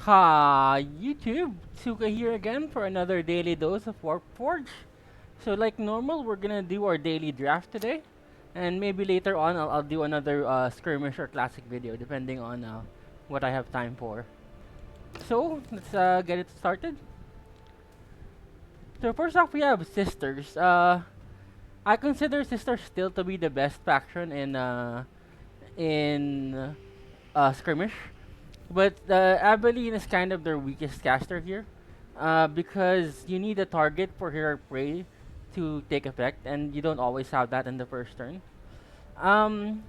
Hi YouTube, Tsuka here again for another daily dose of Warp Forge. So like normal, we're gonna do our daily draft today, and maybe later on I'll do another skirmish or classic video depending on what I have time for. So let's get it started. So first off, we have Sisters. I consider Sisters still to be the best faction in skirmish. But Abilene is kind of their weakest caster here, because you need a target for her prey to take effect, and you don't always have that in the first turn. Um,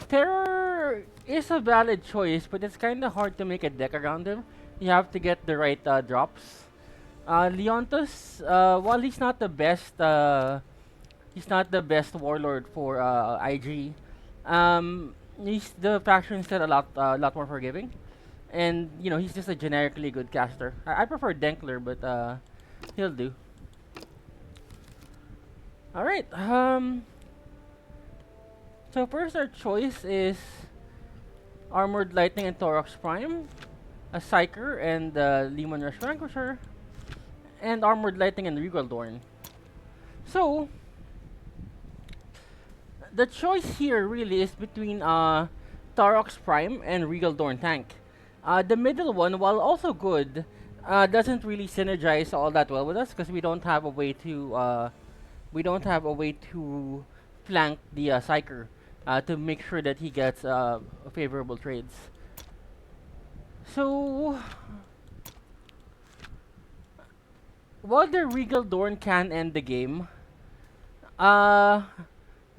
Terror is a valid choice, but it's kind of hard to make a deck around him. You have to get the right drops. Leontus, while he's not the best warlord for IG. He's the faction instead a lot more forgiving, and he's just a generically good caster. I prefer Denkler, but he'll do. All right. So first our choice is Armored Lightning and Torox Prime, a Psyker and Lemon Rush Vanquisher, and Armored Lightning and Regal Dorn. So the choice here really is between Torox Prime and Regal Dorn Tank. The middle one, while also good, doesn't really synergize all that well with us because we don't have a way to flank the Psyker to make sure that he gets favorable trades. So while the Regal Dorn can end the game, uh,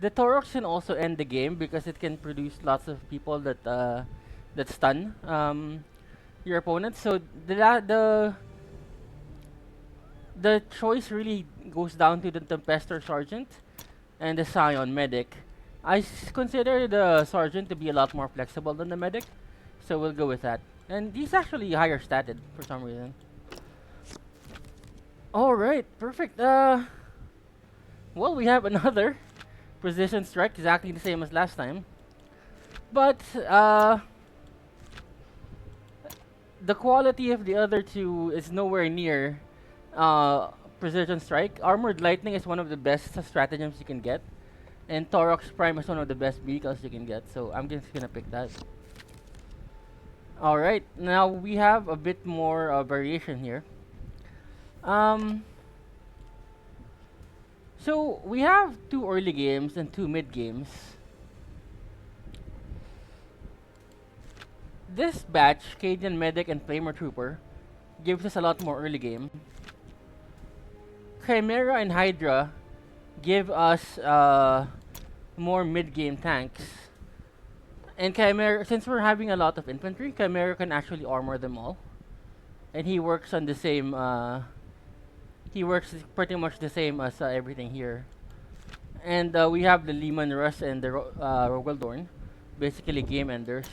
the Torox can also end the game because it can produce lots of people that stun your opponent. So the choice really goes down to the Tempestor Sergeant and the Scion Medic. Consider the Sergeant to be a lot more flexible than the Medic, so we'll go with that. And he's actually higher statted for some reason. Alright, perfect. Well, we have another Precision Strike, exactly the same as last time. But, the quality of the other two is nowhere near uh, Precision Strike. Armored Lightning is one of the best stratagems you can get, and Torox Prime is one of the best vehicles you can get, so I'm just gonna pick that. Alright, now we have a bit more variation here. Um, so we have 2 early games and 2 mid games. This batch, Cajun Medic and Flamer Trooper, gives us a lot more early game. Chimera and Hydra give us more mid-game tanks. And Chimera, since we're having a lot of infantry, Chimera can actually armor them all. And he works on the same, he works pretty much the same as everything here. And we have the Lehman Russ and the Rogaldorn, basically game enders.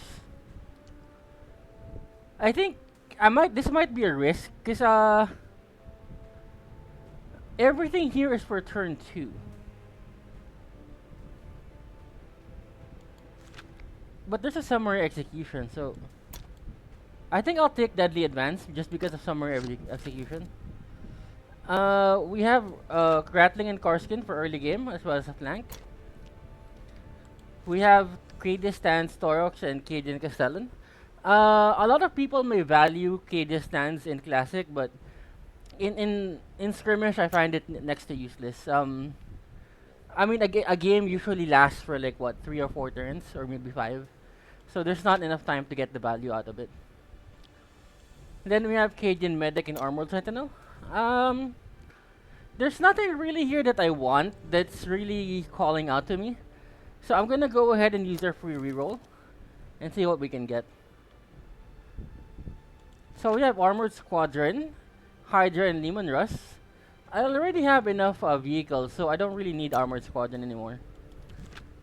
I think this might be a risk, because everything here is for turn 2. But there's a summary execution, so I think I'll take Deadly Advance just because of summary execution. We have Rattling and Karskin for early game as well as a flank. We have Cadius Stance, Torox, and Cajun Castellan. A lot of people may value Cadius Stance in Classic, but in skirmish I find it next to useless. I mean, a game usually lasts for like what, 3 or 4 turns, or maybe 5. So there's not enough time to get the value out of it. Then we have Cajun Medic and Armored Sentinel. There's nothing really here that I want that's really calling out to me. So I'm gonna go ahead and use our free reroll and see what we can get. So we have Armored Squadron, Hydra, and Lehman Russ. I already have enough vehicles, so I don't really need Armored Squadron anymore.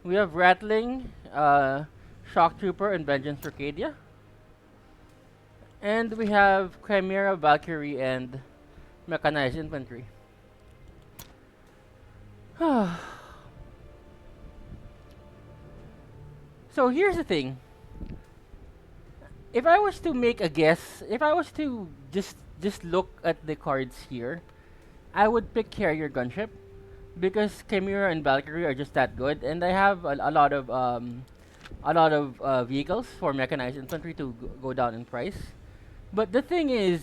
We have Rattling, Shock Trooper, and Vengeance Arcadia. And we have Chimera, Valkyrie, and Mechanized Infantry. So here's the thing. If I was to make a guess, if I was to just look at the cards here, I would pick Carrier Gunship because Chimera and Valkyrie are just that good, and I have a lot of vehicles for mechanized infantry to go down in price. But the thing is,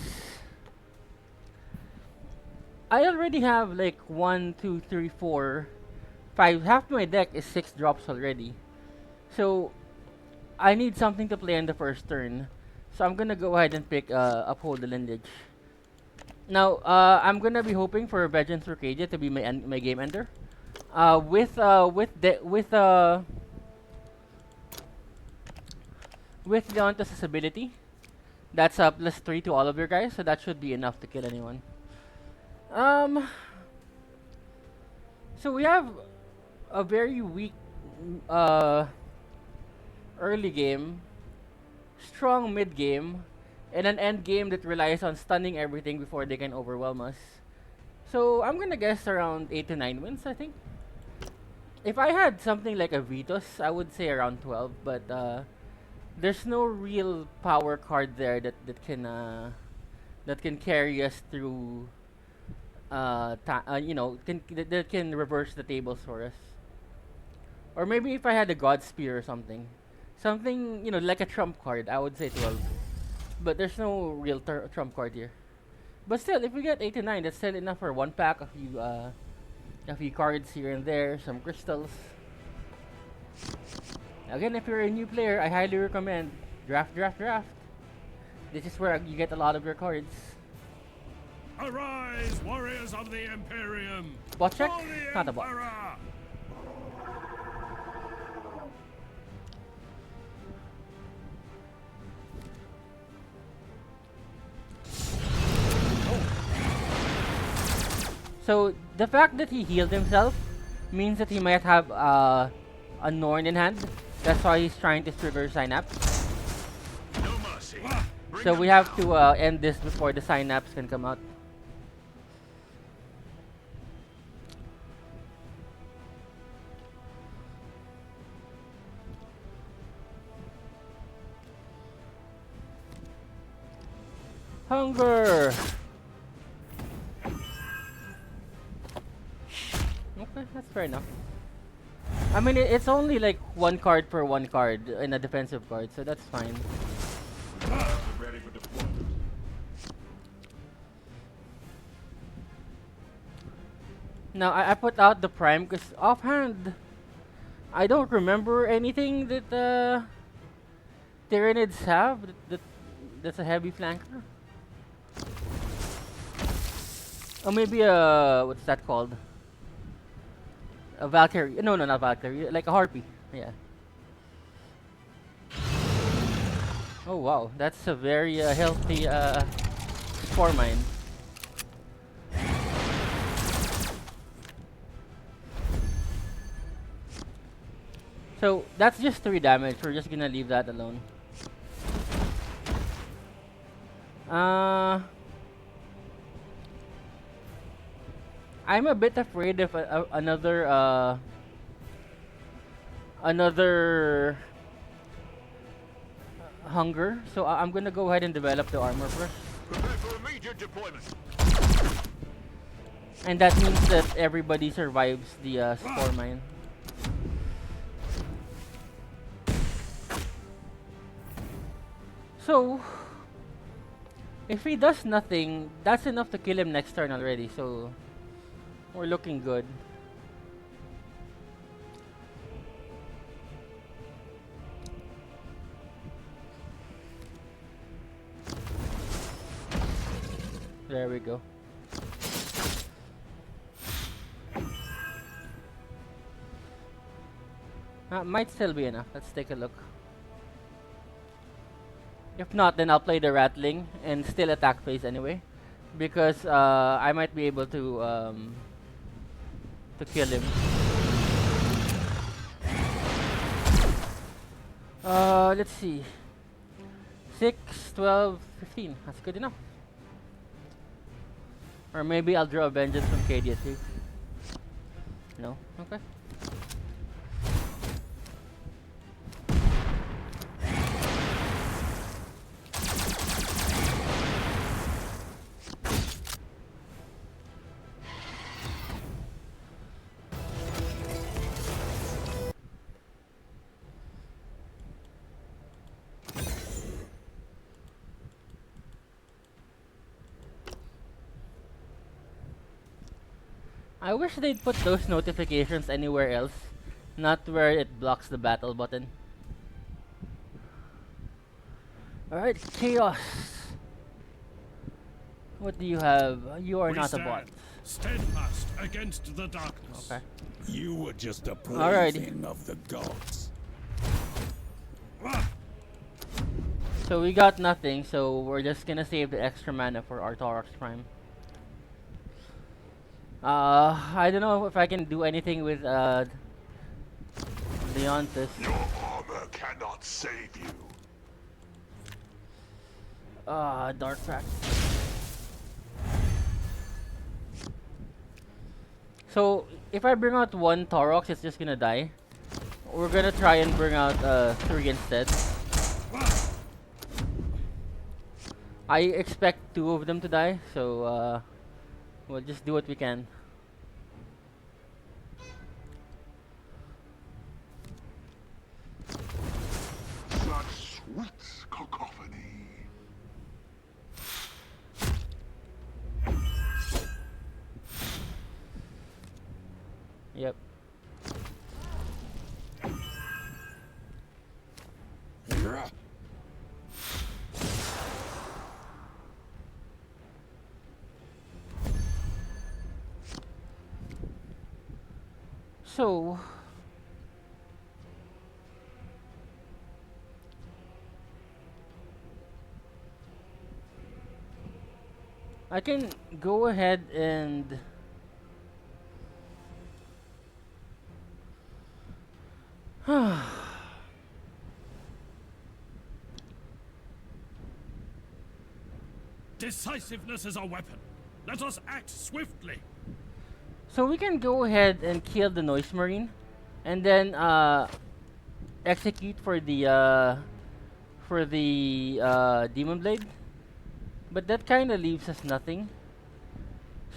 I already have like one, two, three, four, five. Half my deck is 6 drops already, so I need something to play on the first turn. So I'm gonna go ahead and pick Uphold the Lineage. Now, I'm gonna be hoping for Vengeance Arcadia to be my game ender. With Leontus' ability, that's a +3 to all of your guys, so that should be enough to kill anyone. Um, so we have a very weak uh, early game, strong mid game, and an end game that relies on stunning everything before they can overwhelm us. So I'm gonna guess around 8 to 9 wins, I think. If I had something like a Vitos, I would say around 12, but there's no real power card there that can carry us through that can reverse the tables for us. Or maybe if I had a God Spear or something. Something, like a trump card, I would say 12. But there's no real trump card here. But still, if we get 8 to 9, that's still enough for one pack, a few cards here and there, some crystals. Again, if you're a new player, I highly recommend draft, draft, draft. This is where you get a lot of your cards. Arise, warriors of the Imperium! Bot check? For the Not a bot. Emperor! So the fact that he healed himself means that he might have a Norn in hand. That's why he's trying to trigger Synapse. No mercy. So we have to end this before the Synapse can come out. Hunger! Okay, that's fair enough. I mean, it's only like one card per one card in a defensive card, so that's fine. Ready for deployment. Now, I put out the Prime because offhand, I don't remember anything that Tyranids have that's a heavy flanker. Or maybe what's that called? A Valkyrie. No, not Valkyrie. Like a Harpy. Yeah. Oh wow, that's a very healthy Spore Mine. So that's just 3 damage. We're just gonna leave that alone. I'm a bit afraid of another hunger, so I'm gonna go ahead and develop the armor first. Prepare for immediate deployment. And that means that everybody survives the Spore Mine. So, if he does nothing, that's enough to kill him next turn already, so we're looking good. There we go. Might still be enough. Let's take a look. If not, then I'll play the Rattling and still attack phase anyway, because I might be able to kill him. Let's see. 6, 12, 15. That's good enough. Or maybe I'll draw a Vengeance from Cadia too. No? Okay. I wish they'd put those notifications anywhere else, not where it blocks the battle button. Alright, Chaos. What do you have? You are We not a bot. stand steadfast against the darkness. Okay. You were just a Alrighty. plaything of the gods. So we got nothing, so we're just gonna save the extra mana for our Taurox Prime. I don't know if I can do anything with Leontus. Your armor cannot save you. Dark Pact. So if I bring out one Taurox, it's just gonna die. We're gonna try and bring out 3 instead. I expect 2 of them to die, so we'll just do what we can. Such sweet cacophony. Yep. So I can go ahead and Decisiveness is a weapon. Let us act swiftly. so we can go ahead and kill the Noise Marine and then execute for the Demon Blade. But that kind of leaves us nothing.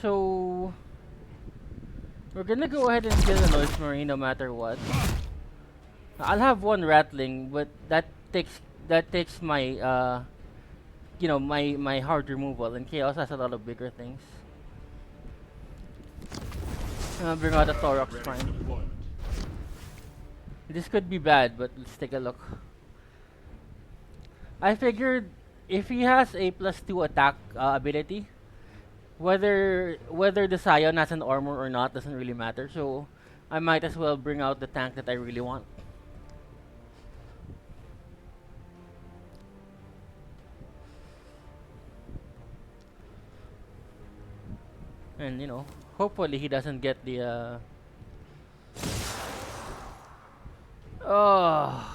So we're gonna go ahead and kill the Noise Marine no matter what. I'll have one rattling, but that takes my my hard removal, and Chaos has a lot of bigger things. Bring out a Thorax Ready for Prime. deployment. This could be bad, but let's take a look. I figured if he has a +2 attack ability, whether the Scion has an armor or not doesn't really matter. So I might as well bring out the tank that I really want. And hopefully he doesn't get the oh.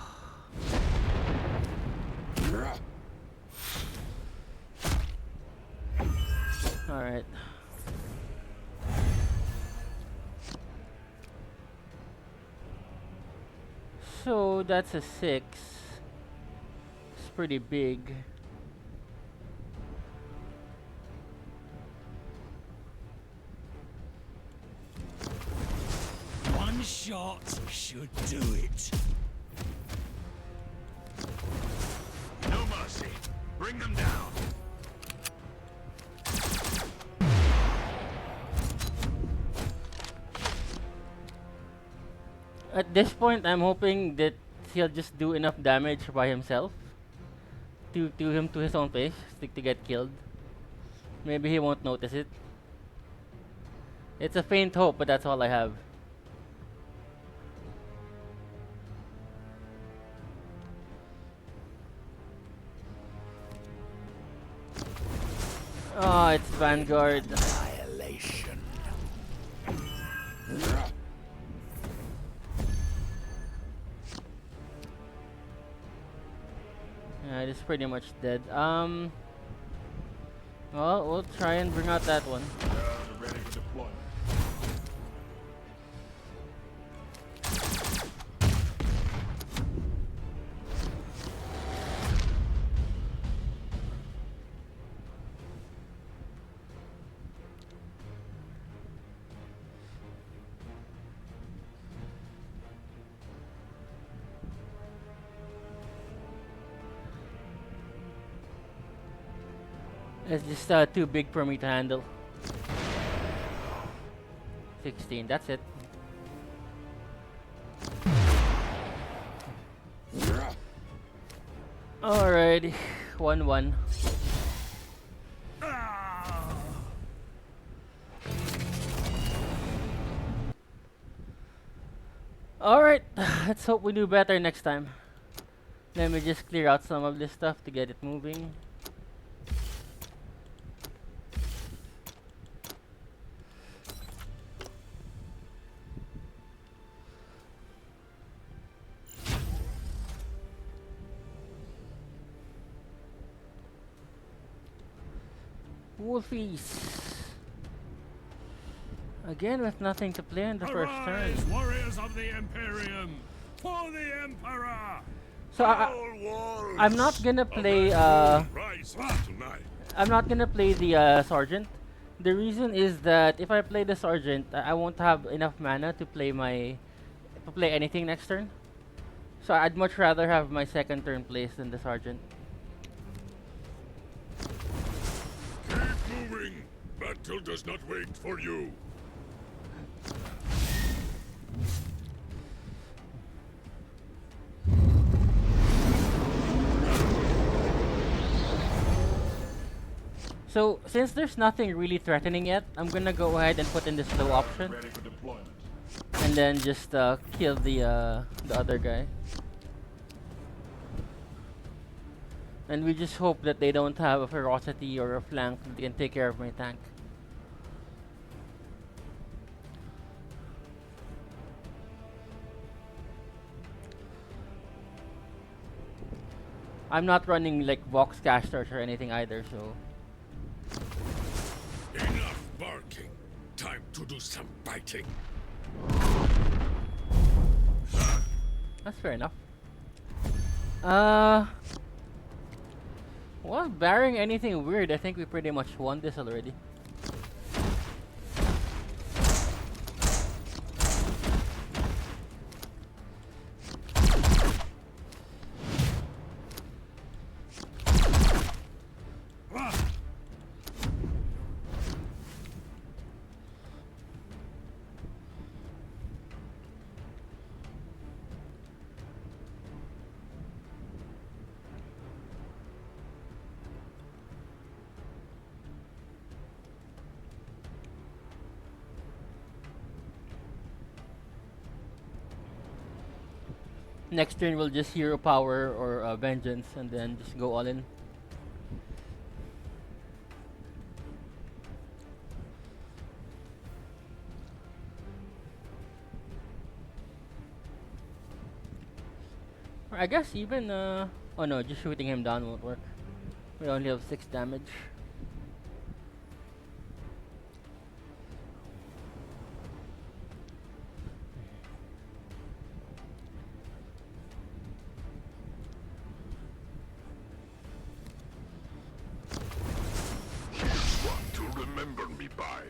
Alright. So that's a 6. It's pretty big. One shot should do it. No mercy. Bring them down. At this point, I'm hoping that he'll just do enough damage by himself to him to his own pace to get killed. Maybe he won't notice it. It's a faint hope, but that's all I have. Oh, it's Vanguard. Annihilation. Yeah, it is pretty much dead. Well, we'll try and bring out that one. Ready for deployment. It's just too big for me to handle. 16. That's it. Alrighty. 1-1. Alright. Let's hope we do better next time. Let me just clear out some of this stuff to get it moving. Wolfies. Again with nothing to play on the first turn. Arise, warriors of the Imperium, for the Emperor! So I'm not gonna play Rise tonight. I'm not gonna play the sergeant. The reason is that if I play the sergeant, I won't have enough mana to play anything next turn. So I'd much rather have my second turn placed than the sergeant. Keep moving. Battle does not wait for you. So since there's nothing really threatening yet, I'm gonna go ahead and put in the slow option, Ready for deployment. and then just kill the other guy. And we just hope that they don't have a ferocity or a flank that can take care of my tank. I'm not running like Vox casters or anything either, so Enough barking. Time to do some biting. that's fair enough. Well, barring anything weird, I think we pretty much won this already. Next turn we'll just hero power or vengeance and then just go all in. Or I guess even oh no, just shooting him down won't work. We only have 6 damage. What to remember me by.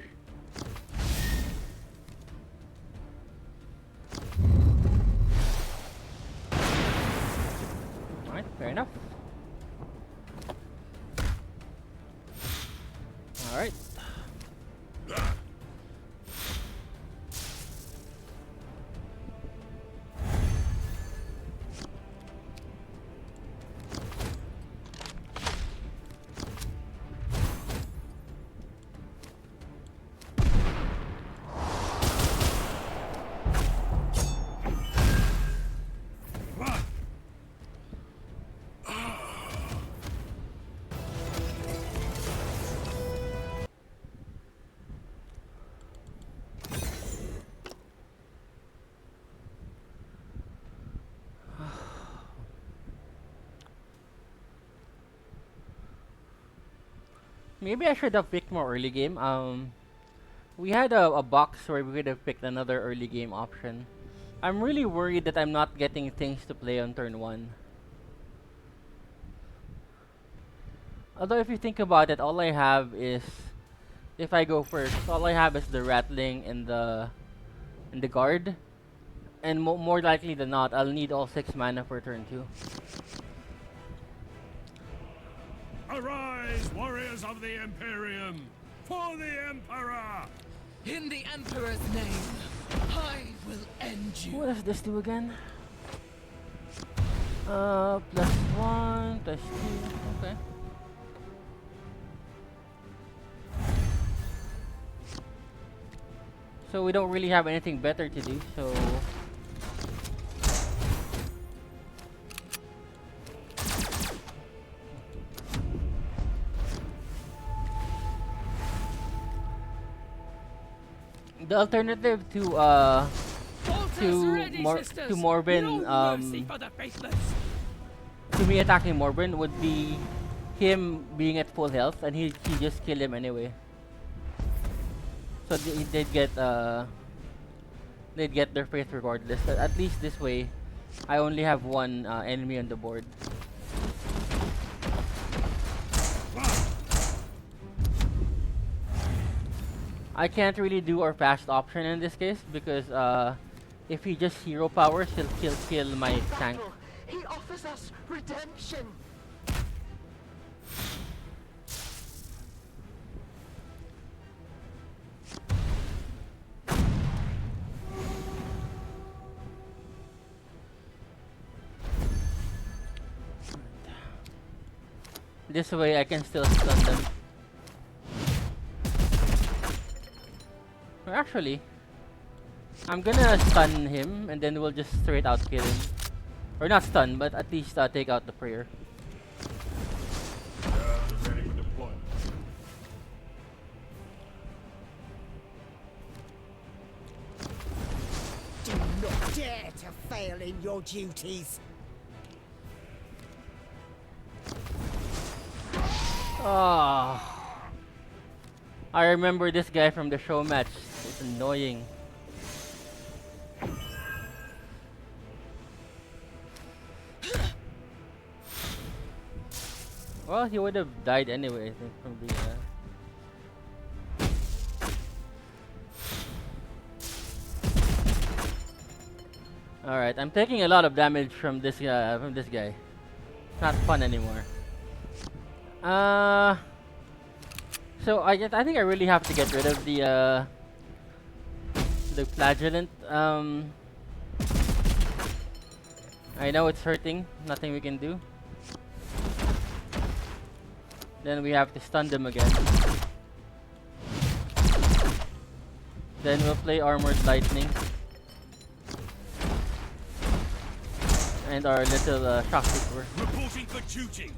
Alright, fair enough. Alright. Maybe I should have picked more early game. We had a box where we could have picked another early game option. I'm really worried that I'm not getting things to play on turn 1. Although if you think about it, all I have is, if I go first, all I have is the rattling and the guard. And more likely than not, I'll need all 6 mana for turn 2. Arise, warriors of the Imperium, for the Emperor! In the Emperor's name, I will end you. What does this do again? +1, +2. Okay. So we don't really have anything better to do, so the alternative to Bolters ready, sisters. to Morbin, No mercy for the faithless. to me attacking Morbin would be him being at full health and he just kill him anyway. So they'd get their faith regardless. But at least this way, I only have one enemy on the board. I can't really do our fast option in this case because if he just hero powers, he'll kill my tank. He offers us redemption. This way I can still stun them. Or actually, I'm gonna stun him and then we'll just straight out kill him. Or not stun, but at least take out the prayer. Ready for deployment. Do not dare to fail in your duties. Ah, I remember this guy from the show match. It's annoying. Well, he would have died anyway, I think, from the. All right, I'm taking a lot of damage from this guy. Not fun anymore. So I think I really have to get rid of the flagellant. I know it's hurting. Nothing we can do. Then we have to stun them again. Then we'll play Armored Lightning. And our little shock trooper. Reporting for duty.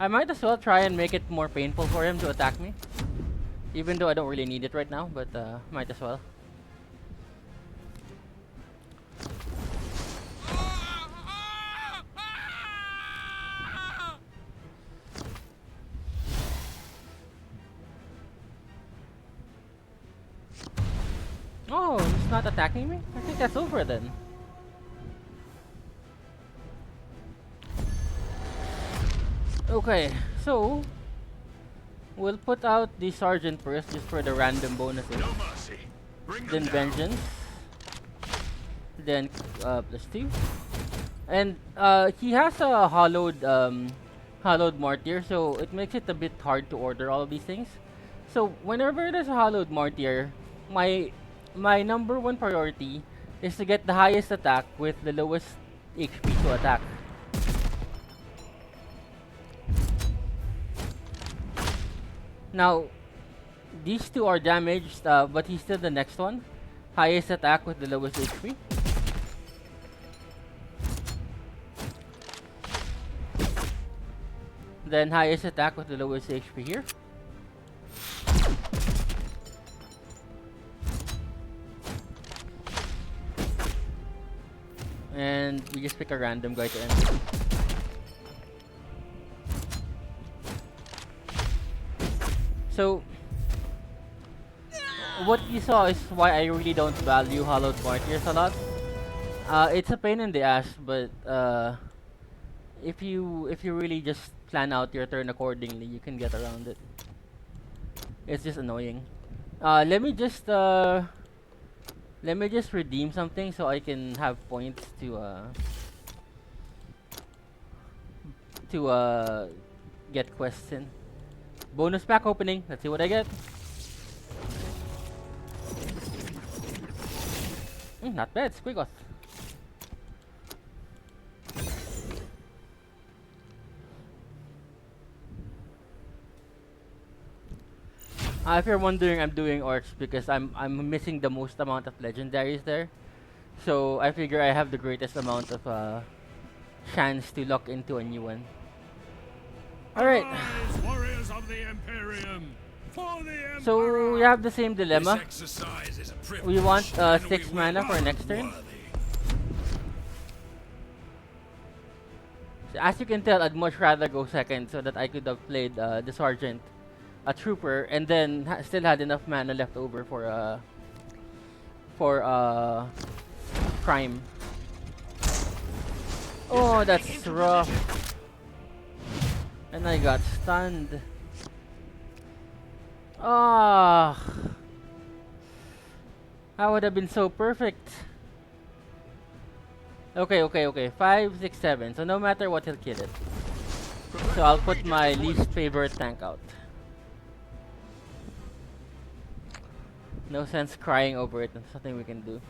I might as well try and make it more painful for him to attack me. Even though I don't really need it right now, but might as well. Oh, he's not attacking me? I think that's over then. Okay, so we'll put out the sergeant first just for the random bonuses. No mercy. Bring Then them down. vengeance. Then +2. And he has a hollowed martyr, so it makes it a bit hard to order all of these things. So whenever there's a hollowed martyr, my number one priority is to get the highest attack with the lowest HP to attack. Now, these two are damaged, but he's still the next one. Highest attack with the lowest HP. Then highest attack with the lowest HP here. And we just pick a random guy to end it. So, what you saw is why I really don't value Hollowed Martyrs a lot. It's a pain in the ass, but if you really just plan out your turn accordingly, you can get around it. It's just annoying. Let me just redeem something so I can have points to get quests in. Bonus pack opening. Let's see what I get. Not bad, Squigoth. If you're wondering, I'm doing orcs because I'm missing the most amount of legendaries there. So I figure I have the greatest amount of chance to lock into a new one. Alright, Arise, warriors of the Imperium, for the Emperor! so we have the same dilemma. This exercise is a privilege, We want and 6 we mana will for be next turn. worthy. So as you can tell, I'd much rather go second so that I could have played the sergeant, a trooper, and then still had enough mana left over for prime. Oh, that's rough. And I got stunned. Ah, that would have been so perfect. Okay. 5, 6, 7. So no matter what, he'll kill it. So I'll put my least favorite tank out. No sense crying over it. There's nothing we can do.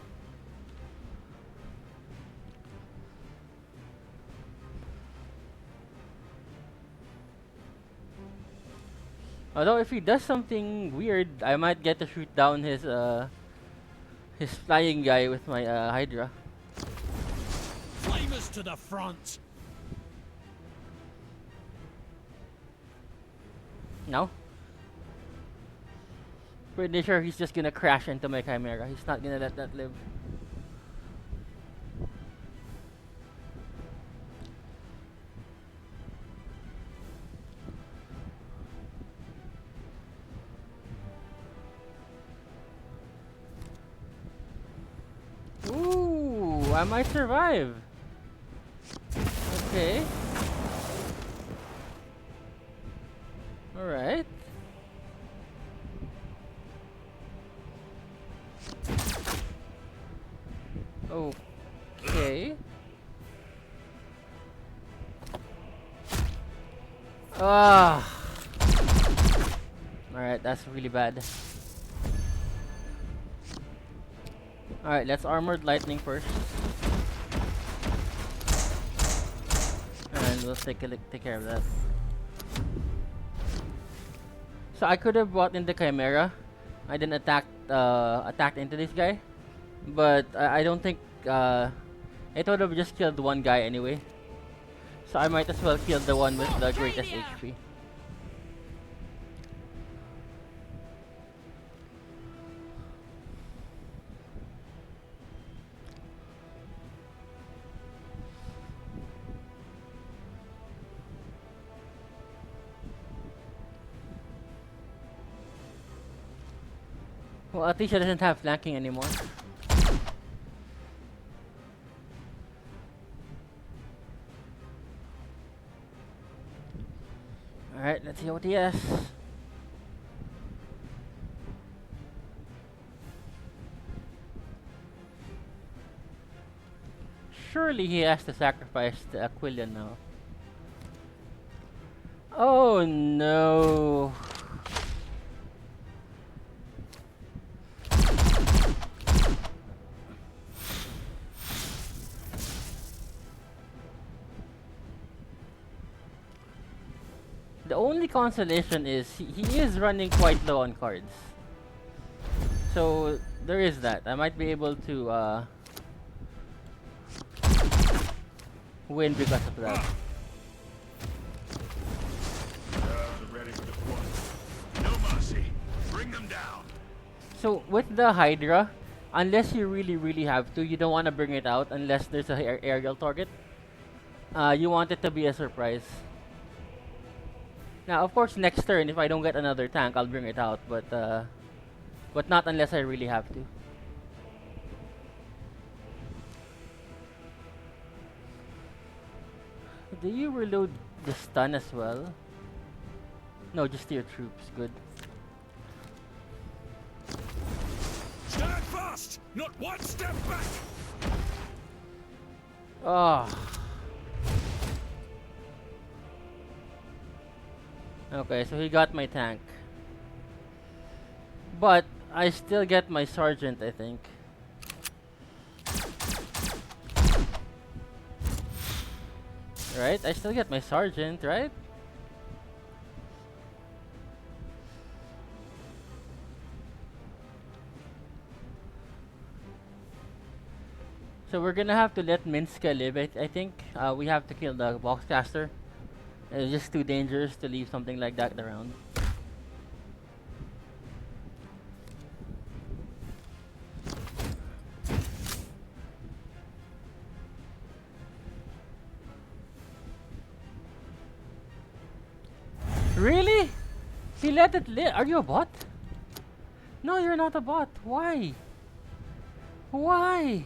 Although if he does something weird, I might get to shoot down his flying guy with my Hydra. Flamers to the front! No? Pretty sure he's just gonna crash into my Chimera. He's not gonna let that live. Ooh, I might survive. Okay. Alright. Okay. Ah. Alright, that's really bad. Alright, let's Armored Lightning first. And we'll take care of that. So I could have brought in the Chimera. I didn't attacked into this guy. But I don't think it would have just killed one guy anyway. So I might as well kill the one with the greatest HP. Well, at least he doesn't have flanking anymore. Alright, let's see what he has. Surely he has to sacrifice the Aquilian now. Oh no. The only consolation is he is running quite low on cards. So there is that. I might be able to win because of that. Ready for deployment. No mercy. Bring them down. So with the Hydra, unless you really have to, you don't want to bring it out unless there's a aerial target. You want it to be a surprise. Now, of course, next turn, if I don't get another tank, I'll bring it out, but not unless I really have to. Do you reload the stun as well? No, just your troops. Good. Stand fast! Not one step back! Oh. Okay, so he got my tank. But I still get my sergeant, I think. Right? I still get my sergeant, right? So we're gonna have to let Minska live. I think we have to kill the boxcaster. It's just too dangerous to leave something like that around. Really? He let it live. Are you a bot? No, you're not a bot. Why? Why?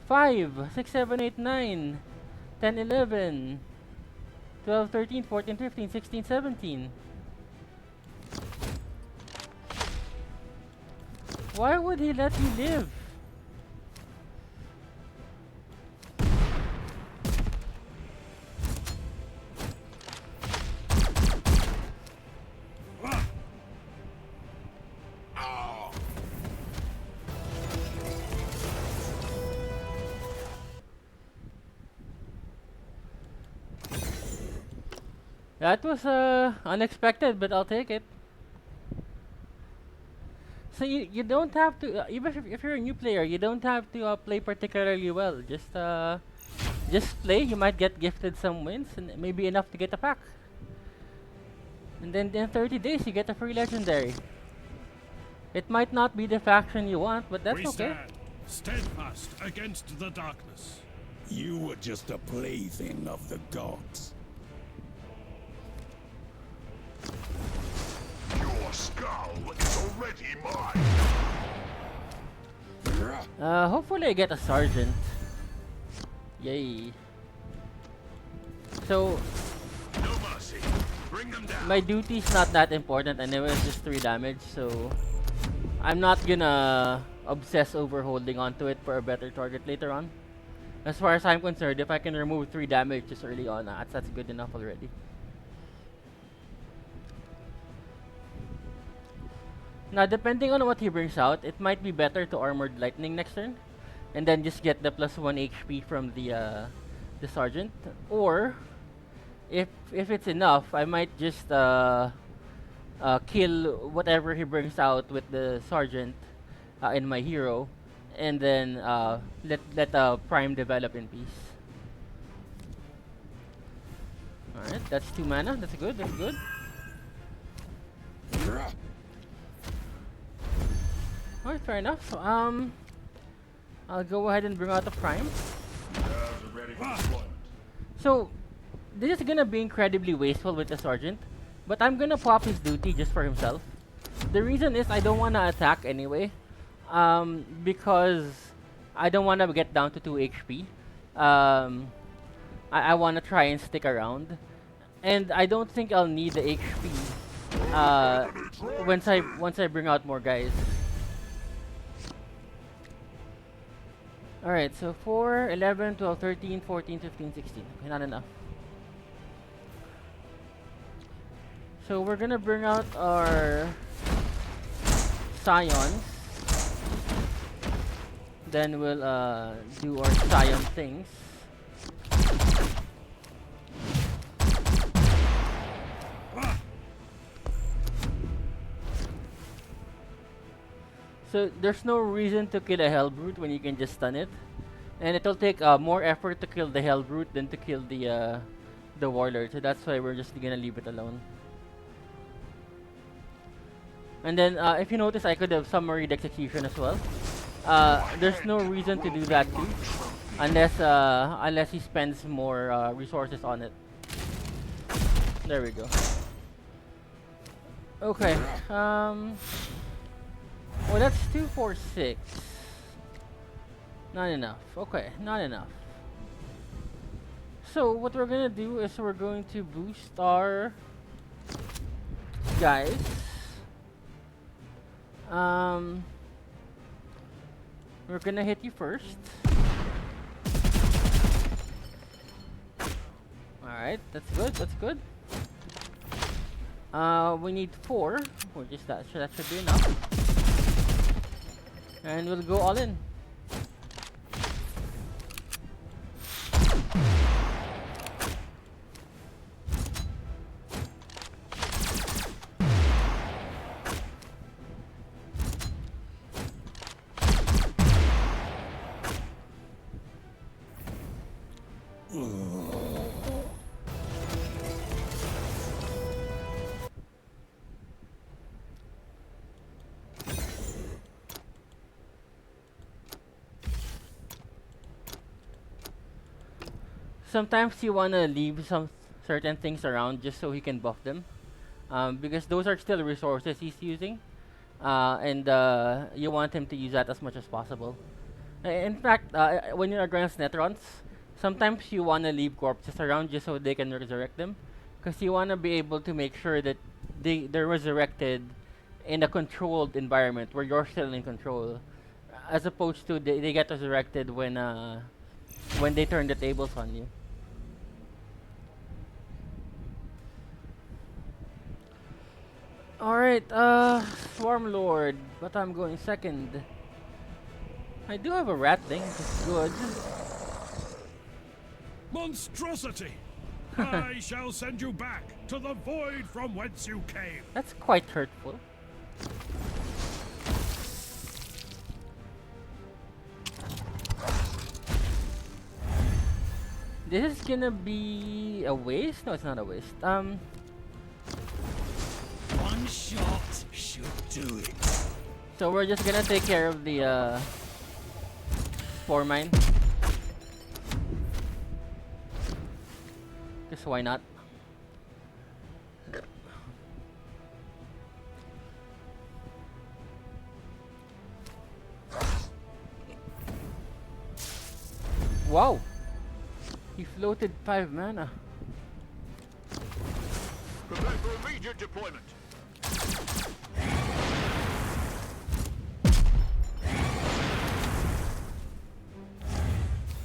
5, 6, 7, 8, 9, 10, 11, 12, 13, 14, 15, 16, 17. Why would he let you live? That was unexpected, but I'll take it. So you don't have to even if you're a new player, you don't have to play particularly well. Just play. You might get gifted some wins and maybe enough to get a pack. And then in 30 days you get a free legendary. It might not be the faction you want, but that's We okay. stand steadfast against the darkness. You were just a plaything of the gods. Your skull is already mine. Hopefully I get a sergeant. Yay. So No mercy. Bring them down. my duty's not that important anyway, it's just 3 damage, so I'm not gonna obsess over holding on to it for a better target later on. As far as I'm concerned, if I can remove 3 damage just early on, that's good enough already. Now, depending on what he brings out, it might be better to Armored Lightning next turn, and then just get the +1 HP from the Sergeant. Or, if it's enough, I might just kill whatever he brings out with the Sergeant in my hero, and then let Prime develop in peace. Alright, that's 2 mana. That's good. That's good. Alright, fair enough. I'll go ahead and bring out the Prime. So, this is gonna be incredibly wasteful with the Sergeant, but I'm gonna pop his duty just for himself. The reason is I don't wanna attack anyway, because I don't wanna get down to 2 HP. I wanna try and stick around, and I don't think I'll need the HP once I bring out more guys. Alright, so 4, 11, 12, 13, 14, 15, 16. Okay, not enough. So we're gonna bring out our Scions. Then we'll do our Scion things. So there's no reason to kill a Hellbrute when you can just stun it, and it'll take more effort to kill the Hellbrute than to kill the Warlord. So that's why we're just gonna leave it alone. And then if you notice, I could have summaried execution as well. There's no reason to do that too, unless he spends more resources on it. There we go. Okay. Well, that's 2, 4, 6. Not enough. Okay, not enough. So what we're gonna do is we're going to boost our guys. We're gonna hit you first. Alright, that's good, that's good. We need 4, which is that should be enough. And we'll go all in. sometimes you wanna leave some certain things around just so he can buff them, because those are still resources he's using, and you want him to use that as much as possible. In fact, when you're against Netrons, sometimes you wanna leave corpses around just so they can resurrect them, because you wanna be able to make sure that they're resurrected in a controlled environment where you're still in control, as opposed to they get resurrected when they turn the tables on you. Alright, Swarm Lord, but I'm going second. I do have a Ratling, which is good. Monstrosity! I shall send you back to the void from whence you came. That's quite hurtful. This is gonna be a waste? No, it's not a waste. One shot should do it. So we're just gonna take care of the Spore Mine. Because why not? Wow! He floated 5 mana. Prepare for immediate deployment.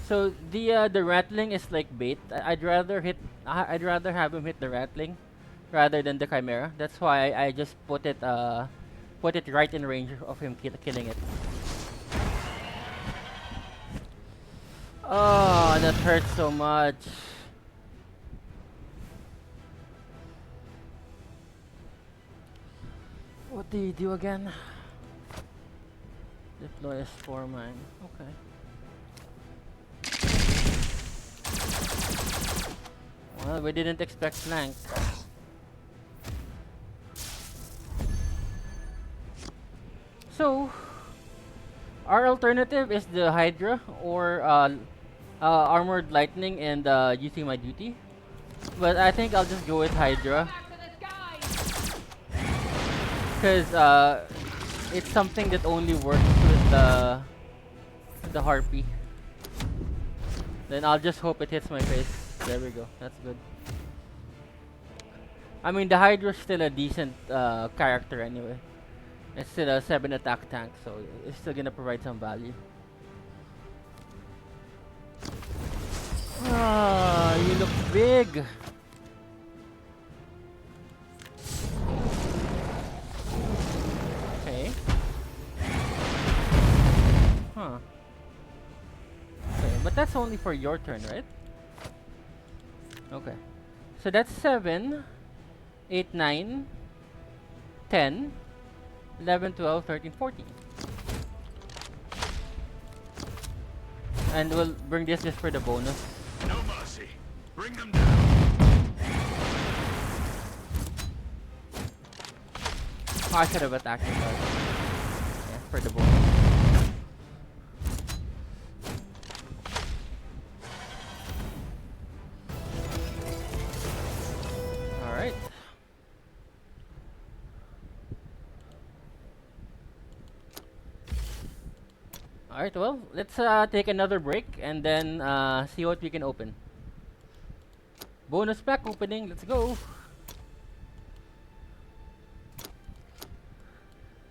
So the Rattling is like bait. I'd rather have him hit the Rattling rather than the Chimera. That's why I just put it right in range of him killing it. Oh, that hurts so much. What do you do again? Deploy a Spore Mine. Okay. Well, we didn't expect flank. So, our alternative is the Hydra or Armored Lightning and using my duty. But I think I'll just go with Hydra. Because it's something that only works with the Harpy. Then I'll just hope it hits my face. There we go. That's good. I mean, the Hydra's still a decent character anyway. It's still a 7 attack tank, so it's still gonna provide some value. Ah, you look big. Okay. Huh. Okay, but that's only for your turn, right? Okay. So that's 7, 8, 9, 10, 11, 12, 13, 14. And we'll bring this just for the bonus. No mercy. Bring them down. Oh, I should have attacked it first. Yeah, for the bonus. Alright. Alright, well, let's take another break and then see what we can open. Bonus pack opening, let's go!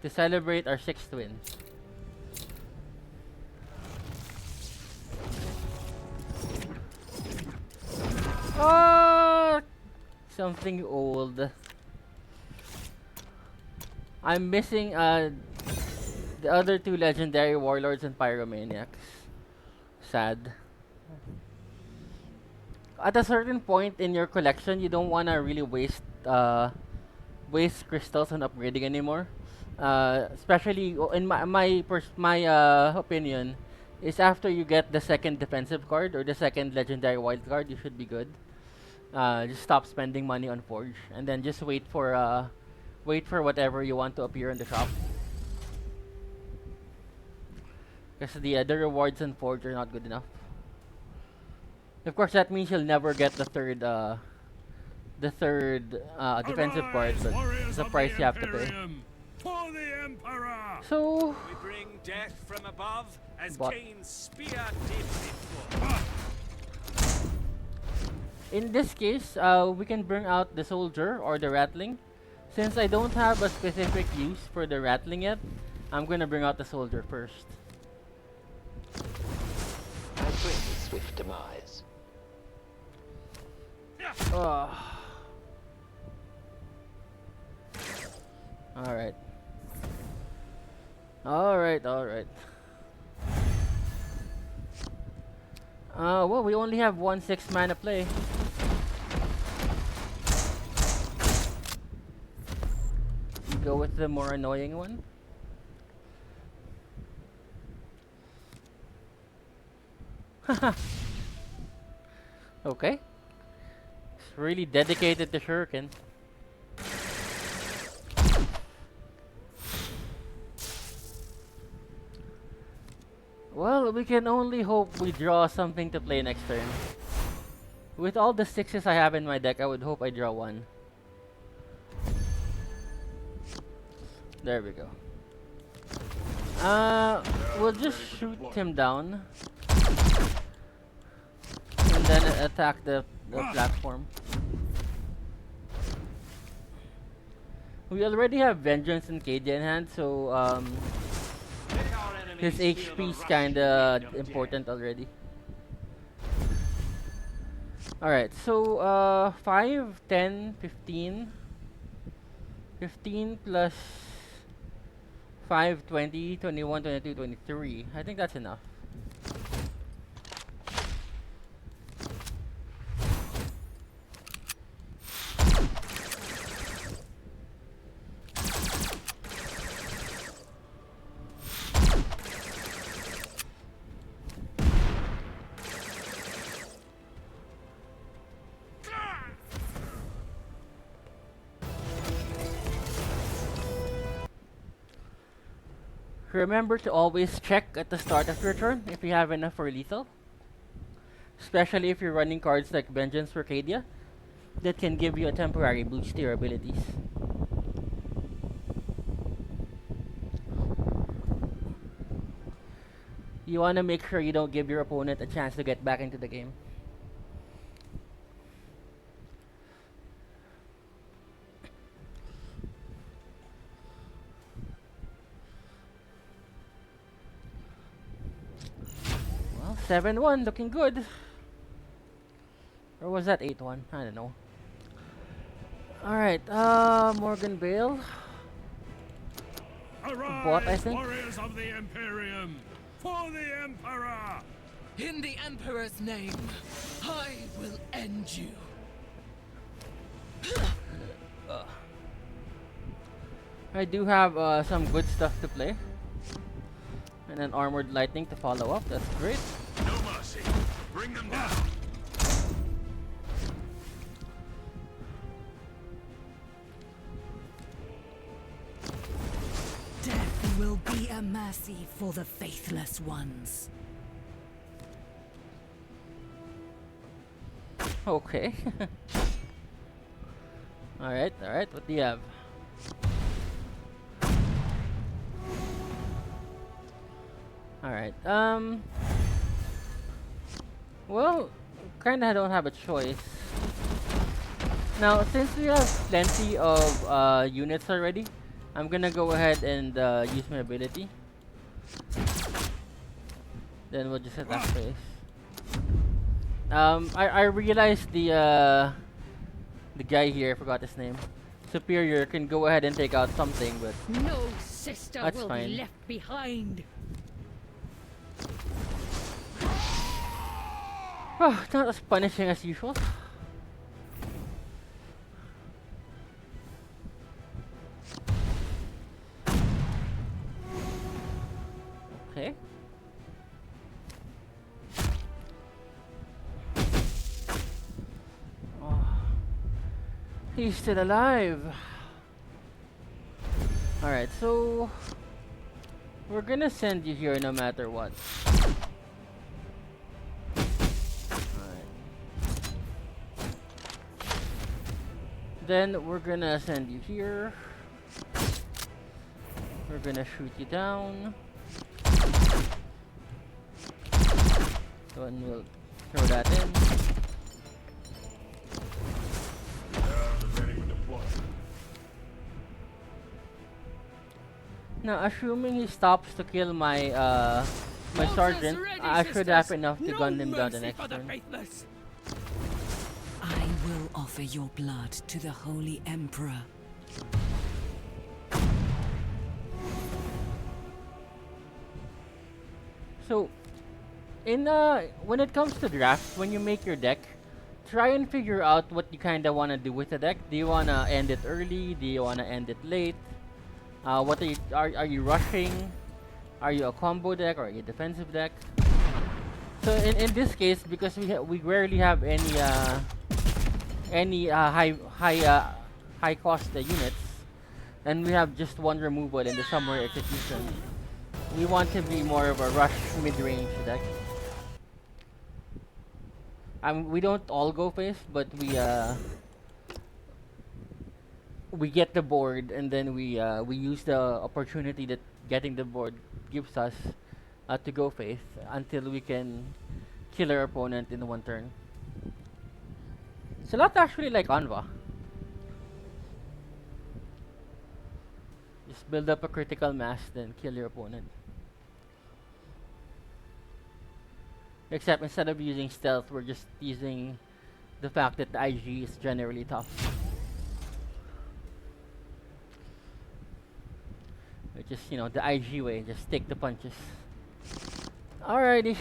To celebrate our 6th win. Oh, something old. I'm missing the other 2 legendary warlords and pyromaniacs. Sad. At a certain point in your collection, you don't wanna really waste crystals on upgrading anymore. Especially in my opinion, is after you get the 2nd defensive card or the 2nd legendary wild card, you should be good. Just stop spending money on Forge and then just wait for whatever you want to appear in the shop. Because the rewards in Forge are not good enough. Of course, that means you'll never get the third defensive part, Arise, but warriors it's a of price the you have to pay. Imperium, for the Emperor! So, We bring death from above as But- Cain's spear did before. in this case, we can bring out the soldier or the rattling. Since I don't have a specific use for the rattling yet, I'm gonna bring out the soldier first. I bring swift demise. Ugh. Alright. Alright. Well, we only have 1 6-mana play. We go with the more annoying one. Okay. It's really dedicated to Shuriken. Well, we can only hope we draw something to play next turn. With all the 6s I have in my deck, I would hope I draw one. There we go. We'll just shoot him down. And then attack the platform. We already have Vengeance and Cadia in hand, so his HP's kinda important already. Alright, so 5, 10, 15. 15 plus 5, 20, 21, 22, 23. I think that's enough. Remember to always check at the start of your turn if you have enough for lethal. Especially if you're running cards like Vengeance for Cadia that can give you a temporary boost to your abilities. You want to make sure you don't give your opponent a chance to get back into the game. Well, 7-1, looking good. Or was that 8-1? I don't know. Alright, Morgan Bale. Bot, I Arise, think. warriors of the Imperium, for the Emperor! In the Emperor's name, I will end you. I do have some good stuff to play. And an Armored Lightning to follow up, that's great. No mercy. Bring them down. Death will be a mercy for the faithless ones. Okay. Alright, what do you have? Alright, well, kinda don't have a choice. Now, since we have plenty of units already, I'm gonna go ahead and use my ability. Then we'll just attack face. I realized the guy here, I forgot his name. Superior can go ahead and take out something, but No sister That's will fine. be left behind. not as punishing as usual. Okay. Oh, he's still alive. Alright, so we're gonna send you here no matter what. Alright. Then we're gonna send you here. We're gonna shoot you down. So and we'll throw that in. Now, assuming he stops to kill my my sergeant, I should have enough to gun him down the next turn. I will offer your blood to the Holy Emperor. So, in when it comes to draft, when you make your deck, try and figure out what you kind of want to do with the deck. Do you want to end it early? Do you want to end it late? What are you rushing? Are you a combo deck or are you a defensive deck? So in this case, because we rarely have any high cost units, and we have just one removal in the summary execution, we want to be more of a rush mid-range deck. We don't all go face, but we get the board, and then we use the opportunity that getting the board gives us to go face until we can kill our opponent in one turn. It's a lot actually like Anva. Just build up a critical mass, then kill your opponent. Except instead of using stealth, we're just using the fact that the IG is generally tough. Which is, you know, the IG way, just take the punches. Alrighty,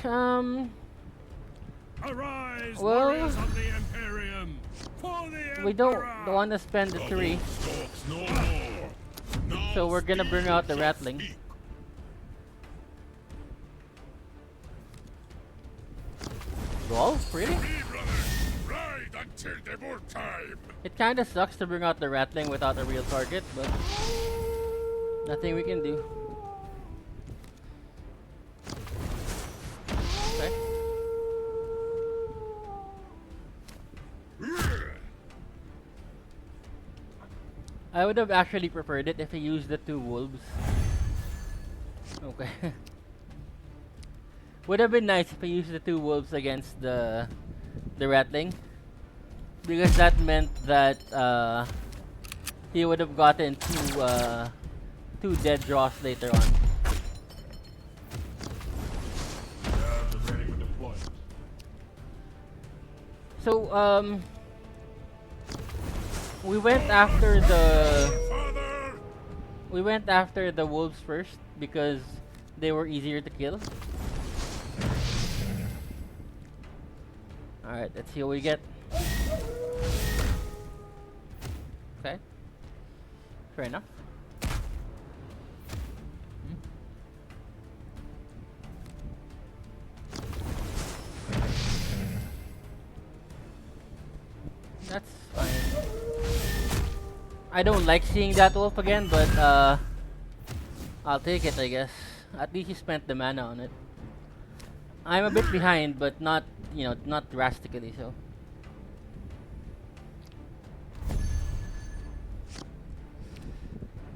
Arise, well, warriors of the Imperium, for the Emperor! we don't want to spend the 3, Stalks no more. Now so we're gonna bring out the shall rattling. speak. 12? Really? Me, brother, ride until devil time. It kinda sucks to bring out the rattling without a real target, but nothing we can do. Okay. I would have actually preferred it if he used the 2 wolves. Okay. Would have been nice if he used the 2 wolves against the rattling, because that meant that he would have gotten 2 dead draws later on. So we went after the wolves first because they were easier to kill. Alright, let's see what we get. Okay. Fair enough. That's fine. I don't like seeing that wolf again, but I'll take it, I guess. At least he spent the mana on it. I'm a bit behind, but not, you know, not drastically so.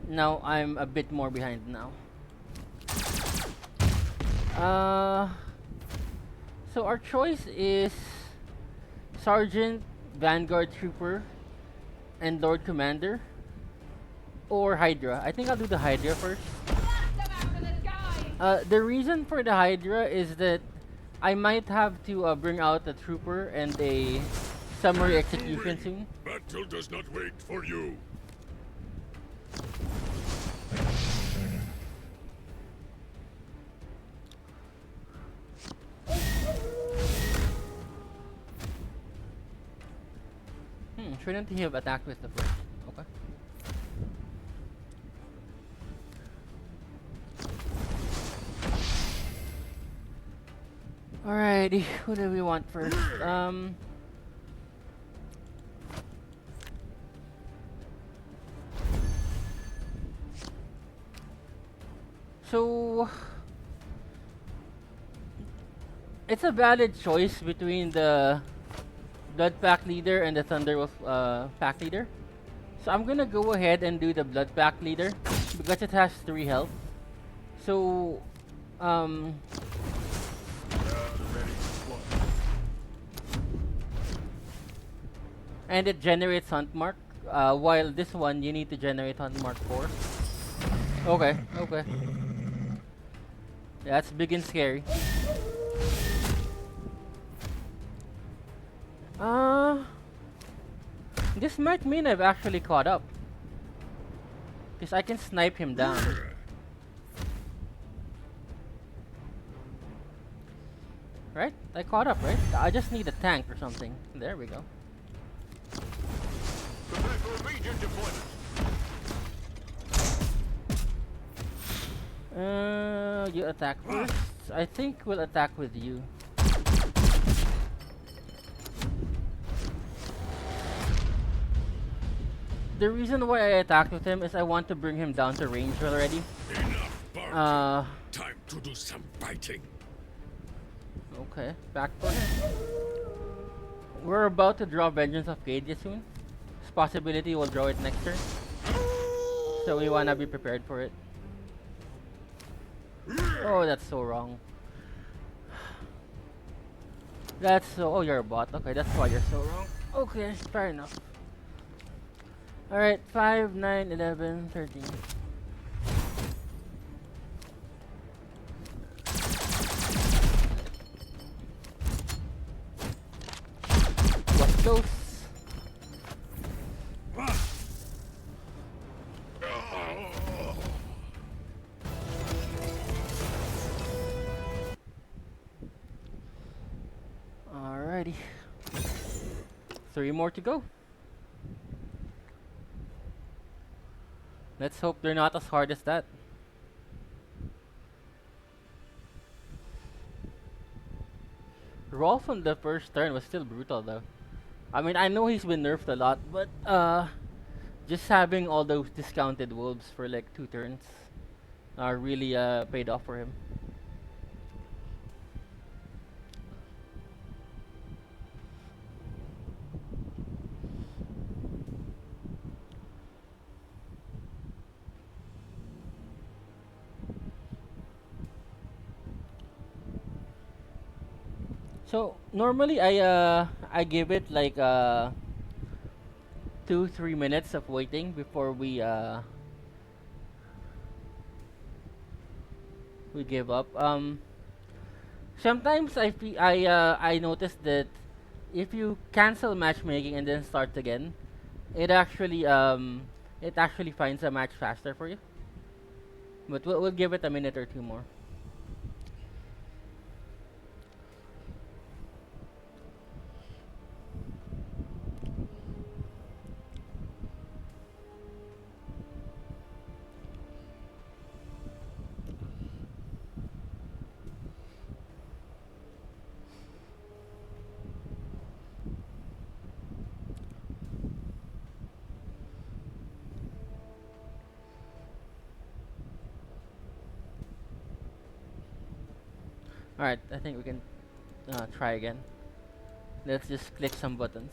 Now I'm a bit more behind now. So our choice is Sergeant, Vanguard Trooper, and Lord Commander, or Hydra. I think I'll do the Hydra first. The reason for the Hydra is that I might have to bring out a Trooper and a summary execution soon. Battle does not wait for you. Shouldn't he have attacked with the first? Okay. Alrighty, who do we want first? So it's a valid choice between the Blood Pack Leader and the Thunderwolf Pack Leader. So I'm gonna go ahead and do the Blood Pact Leader because it has 3 health. So, um, and it generates Hunt Mark. While this one, you need to generate Hunt Mark 4. Okay, okay. Yeah, that's big and scary. This might mean I've actually caught up. Because I can snipe him down. Right? I caught up, right? I just need a tank or something. There we go. Prepare for immediate deployment. You attack first. I think we'll attack with you. The reason why I attacked with him is I want to bring him down to range already. Enough barking. Uh, Time to do some fighting. okay, back for him. We're about to draw Vengeance of Cadia soon. This possibility we'll draw it next turn. So we wanna be prepared for it. Oh, that's so wrong. That's so. Oh, you're a bot. Okay, that's why you're so wrong. Okay, fair enough. Alright, 5, 9, 11, 13. What's close? Alrighty. 3 more to go. Let's hope they're not as hard as that. Rolf on the first turn was still brutal though. I mean, I know he's been nerfed a lot, but just having all those discounted wolves for like 2 turns really paid off for him. So normally I give it like 2-3 minutes of waiting before we give up. Sometimes I noticed that if you cancel matchmaking and then start again, it actually finds a match faster for you. But we'll give it a minute or 2 more. Alright, I think we can try again. Let's just click some buttons.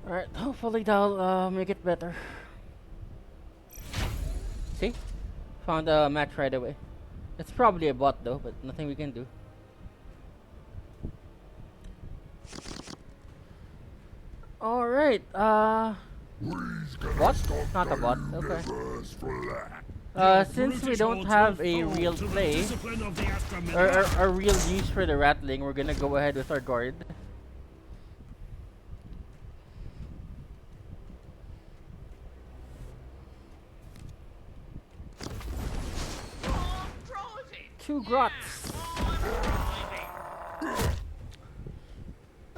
Alright, hopefully that'll make it better. See? Found a match right away. It's probably a bot though, but nothing we can do. Alright, what? Not a bot, okay. Since we don't have a real play, or a real use for the rattling, we're gonna go ahead with our guard. Two grots.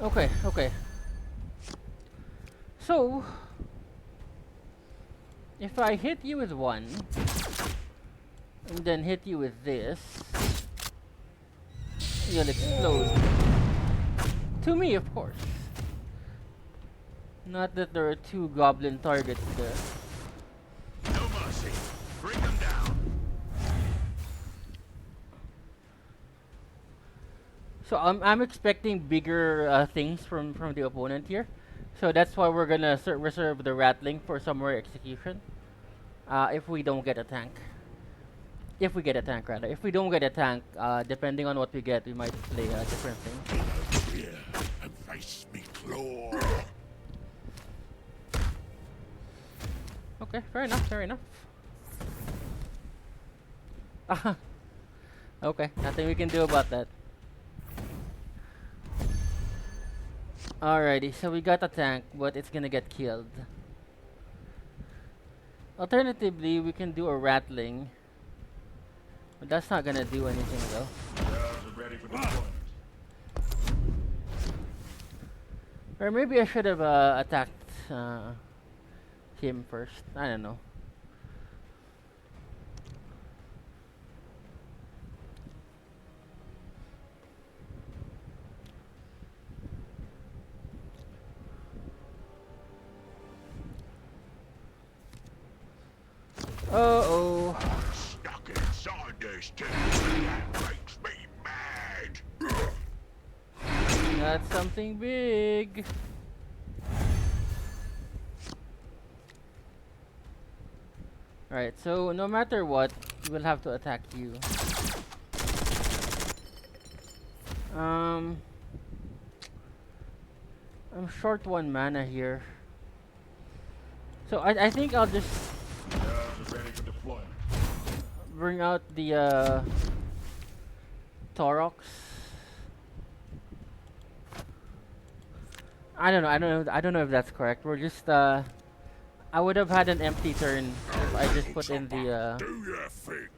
Okay, okay. So, if I hit you with one, and then hit you with this, you'll explode. To me, of course. Not that there are 2 goblin targets there. No mercy. Bring them down. So I'm expecting bigger things from the opponent here. So that's why we're gonna reserve the rattling for summary execution. If we don't get a tank. If we get a tank, rather. If we don't get a tank, depending on what we get, we might play a different thing. Here and face me claw. Okay, fair enough, fair enough. Okay, nothing we can do about that. Alrighty, so we got a tank, but it's gonna get killed. Alternatively, we can do a rattling. But that's not gonna do anything though. Ready for deployment. Or maybe I should have attacked him first. I don't know. Uh-oh. Stuck inside this thing. That makes me mad. That's something big. Alright, so no matter what, we'll have to attack you. I'm short 1 mana here. So I think I'll just Ready for deployment. bring out the Taurox. I don't know if that's correct. We're just I would have had an empty turn if I just put in the Do your thing.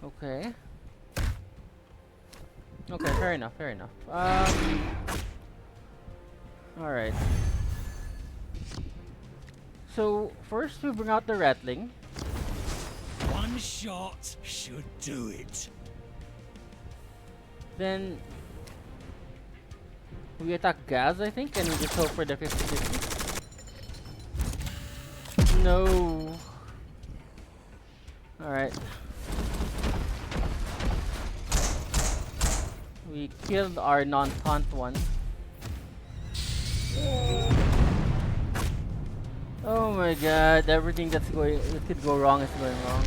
okay. Okay, fair enough, fair enough. Alright. So first we bring out the rattling. One shot should do it. Then we attack Gaz, I think, and we just hope for the 50-50. No. Alright. We killed our non-taunt one. Oh my god, everything that could go wrong is going wrong.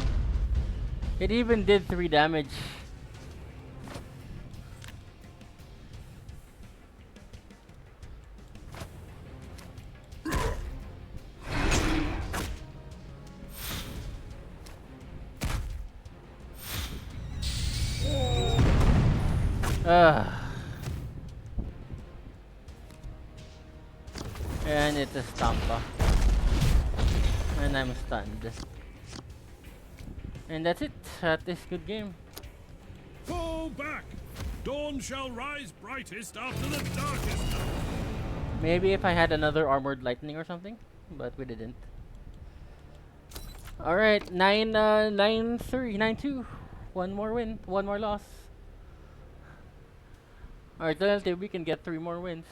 It even did 3 damage. And it's a Stampa. And I'm stunned. And that's it. That is good game. Fall back! Dawn shall rise brightest after the darkest. Maybe if I had another armored lightning or something, but we didn't. All right, 9-3, 9-2. One more win, one more loss. Alternatively, we can get 3 more wins.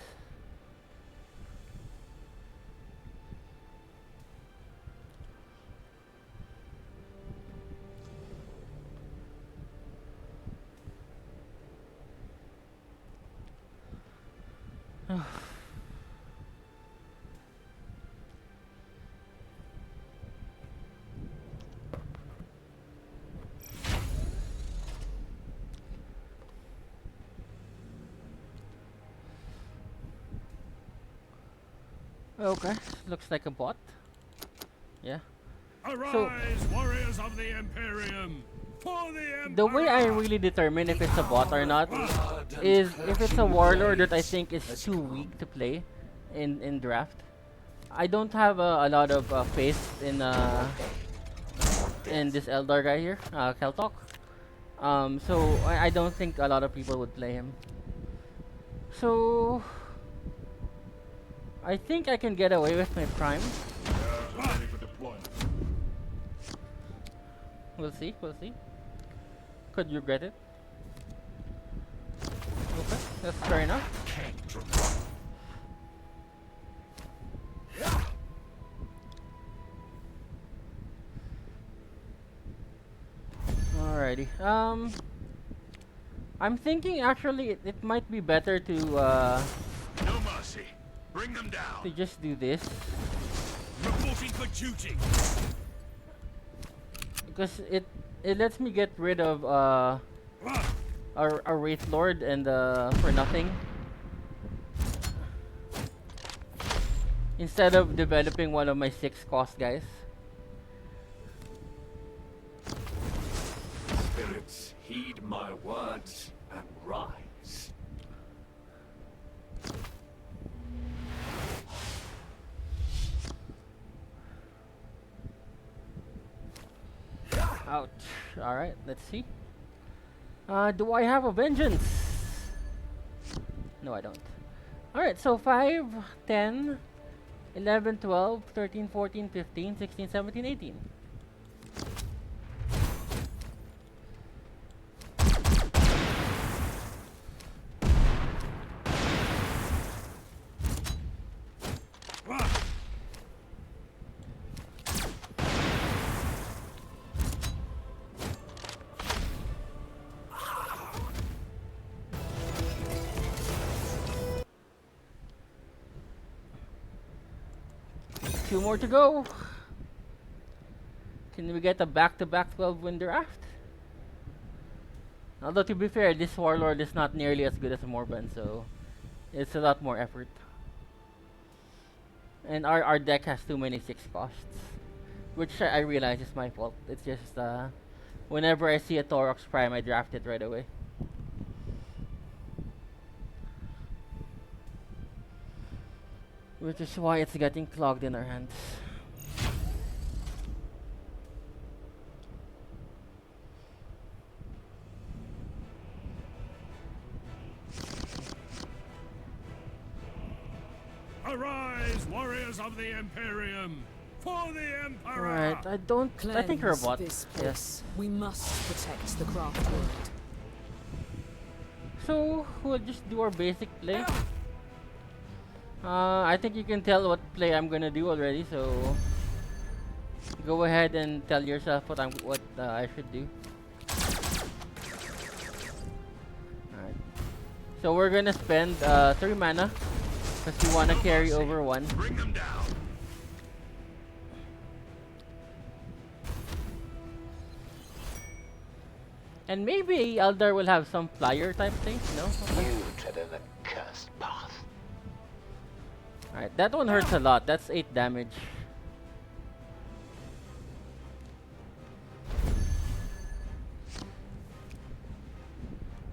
Okay, looks like a bot. Yeah. Arise, warriors of the Imperium! For the Empire! The way I really determine if it's a bot or not is if it's a warlord that I think is too weak to play in draft. I don't have a lot of faith in this Eldar guy here, Keltok. So I don't think a lot of people would play him. So I think I can get away with my prime. Ready for deployment. We'll see, we'll see. Could regret it. Okay, that's fair enough. Alrighty. Alrighty. I'm thinking actually it might be better No mercy. Bring them down. to just do this Reporting for duty. because it lets me get rid of Ah, a Wraith Lord and for nothing instead of developing one of my 6 cost guys. Spirits, heed my words and rise. Ouch. Alright, let's see. Do I have a vengeance? No, I don't. Alright, so 5, 10, 11, 12, 13, 14, 15, 16, 17, 18. ah. 2 more to go. Can we get a back-to-back 12-win draft? Although to be fair, this Warlord is not nearly as good as Morban, so it's a lot more effort. And our deck has too many 6 costs, which I realize is my fault. It's just whenever I see a Taurox Prime, I draft it right away. Which is why it's getting clogged in our hands. Arise, warriors of the Imperium, for the Emperor! Alright, I think you're a Cleanse bot. this Yes. place. We must protect the craft world. So, we'll just do our basic play. I think you can tell what play I'm gonna do already, so go ahead and tell yourself what I should do. Alright. So we're gonna spend 3 mana because we wanna carry over 1. Bring them down. And maybe Eldar will have some flyer type things, no? You tread an accursed path. Alright, that one hurts a lot. That's 8 damage.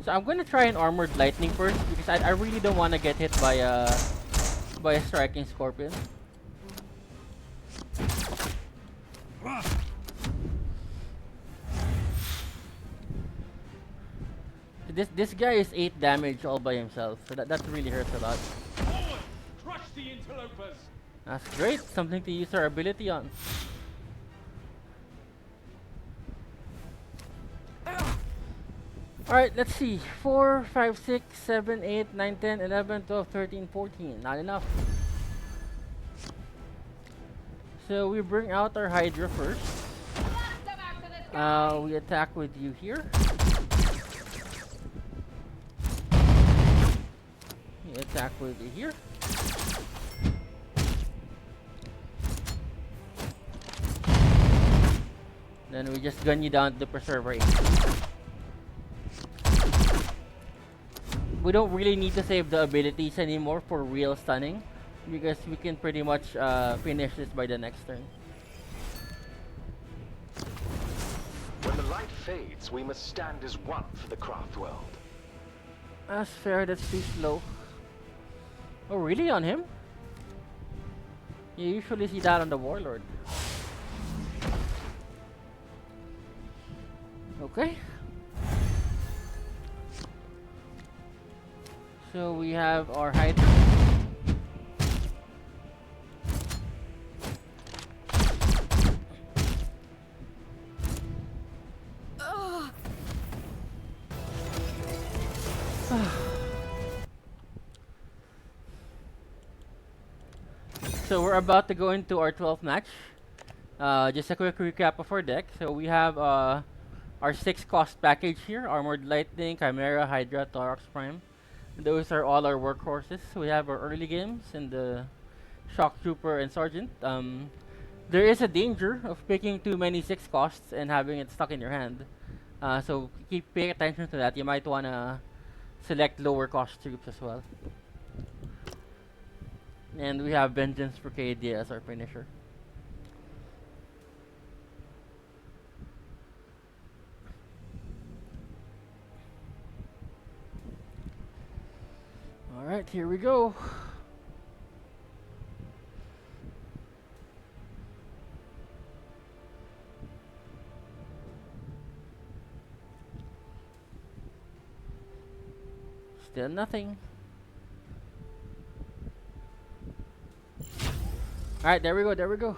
So I'm gonna try an armored lightning first because I really don't want to get hit by a striking scorpion. Ah, This guy is 8 damage all by himself, so that really hurts a lot. Forward! Crush the interlopers! That's great, something to use our ability on. Alright, let's see. 4, 5, 6, 7, 8, 9, 10, 11, 12, 13, 14. Not enough. So we bring out our Hydra first. We attack with you here. We attack with you here. Then we just gun you down to the Preserver 8. We don't really need to save the abilities anymore for real stunning, because we can pretty much finish this by the next turn. When the light fades, we must stand as one for the craft world. That's fair, that's too slow. Oh, really? On him? You usually see that on the Warlord. Okay. So we have our Hydra. So we're about to go into our 12th match. Just a quick recap of our deck. So we have our our 6 cost package here: Armored Lightning, Chimera, Hydra, Thorax Prime. Those are all our workhorses. We have our early games in the Shock Trooper and Sergeant. There is a danger of picking too many 6 costs and having it stuck in your hand. So keep paying attention to that. You might wanna select lower cost troops as well. And we have Vengeance for KD as our finisher. Alright, here we go. Still nothing. Alright, there we go, there we go.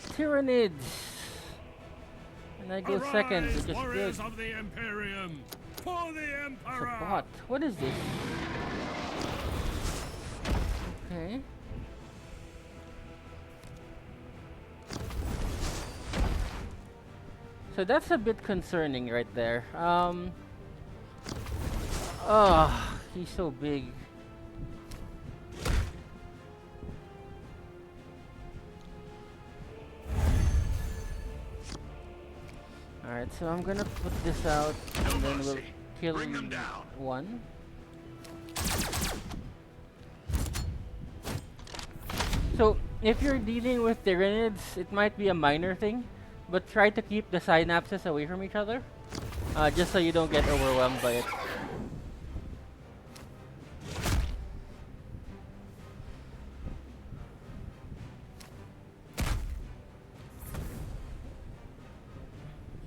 Tyranids. And I go second, Arise, which is warriors good. of the Imperium, for the It's a Emperor! bot. What is this? Okay. So that's a bit concerning right there. Oh, he's so big. Alright, so I'm gonna put this out and then we'll kill Bring them down. one. So if you're dealing with Tyranids, it might be a minor thing, but try to keep the synapses away from each other, just so you don't get overwhelmed by it.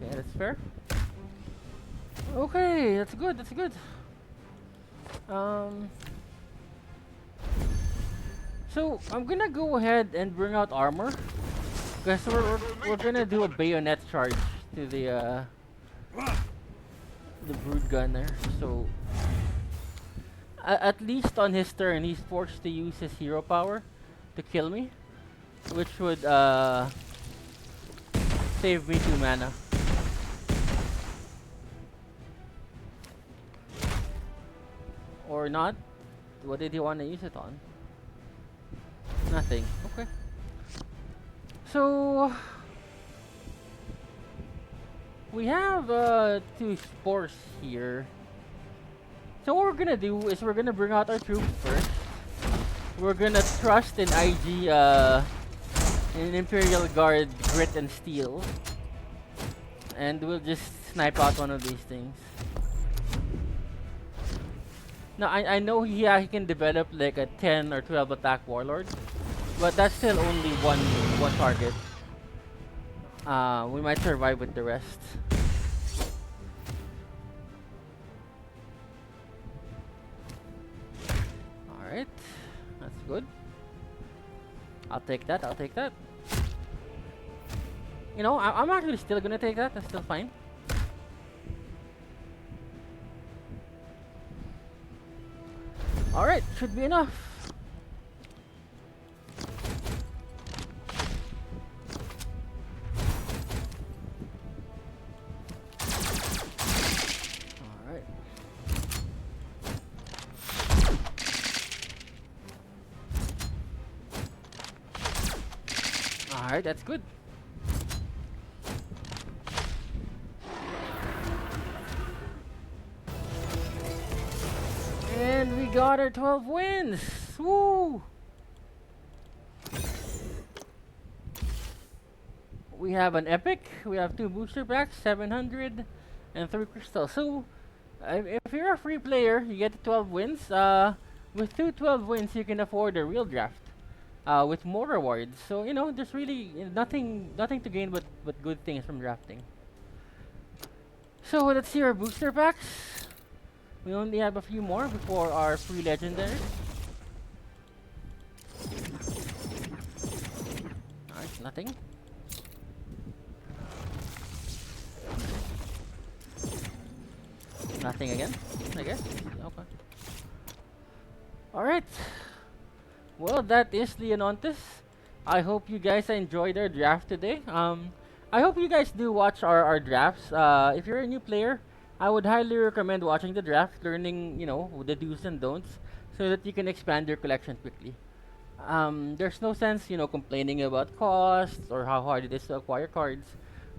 Okay, that's fair. Okay, that's good, that's good. So I'm gonna go ahead and bring out armor, because we're gonna do a bayonet charge to the brood gunner. So at least on his turn, he's forced to use his hero power to kill me, which would save me 2 mana. Or not? What did he want to use it on? Nothing. Okay. So we have 2 spores here. So what we're gonna do is we're gonna bring out our troops first. We're gonna trust in IG in Imperial Guard Grit and Steel. And we'll just snipe out one of these things. Now I know he can develop like a 10 or 12 attack warlord, but that's still only one target. We might survive with the rest. Alright, that's good. I'll take that, I'll take that. You know, I'm actually still gonna take that, that's still fine. Alright, should be enough. Alright. Alright, that's good. And we got our 12 wins! Woo! We have an epic, we have 2 booster packs, 700, and 3 crystals. So, if you're a free player, you get 12 wins. With 12 wins, you can afford a real draft with more rewards. So, you know, there's really nothing to gain but good things from drafting. So, let's see our booster packs. We only have a few more before our free legendary. Alright, nothing. Nothing again, I guess. Okay. Alright. Well, that is Leontus. I hope you guys enjoyed our draft today. I hope you guys do watch our drafts. If you're a new player, I would highly recommend watching the draft, learning, the do's and don'ts, so that you can expand your collection quickly. There's no sense, complaining about costs or how hard it is to acquire cards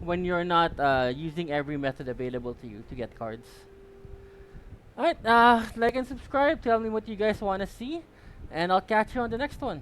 when you're not using every method available to you to get cards. Alright, like and subscribe. Tell me what you guys want to see, and I'll catch you on the next one.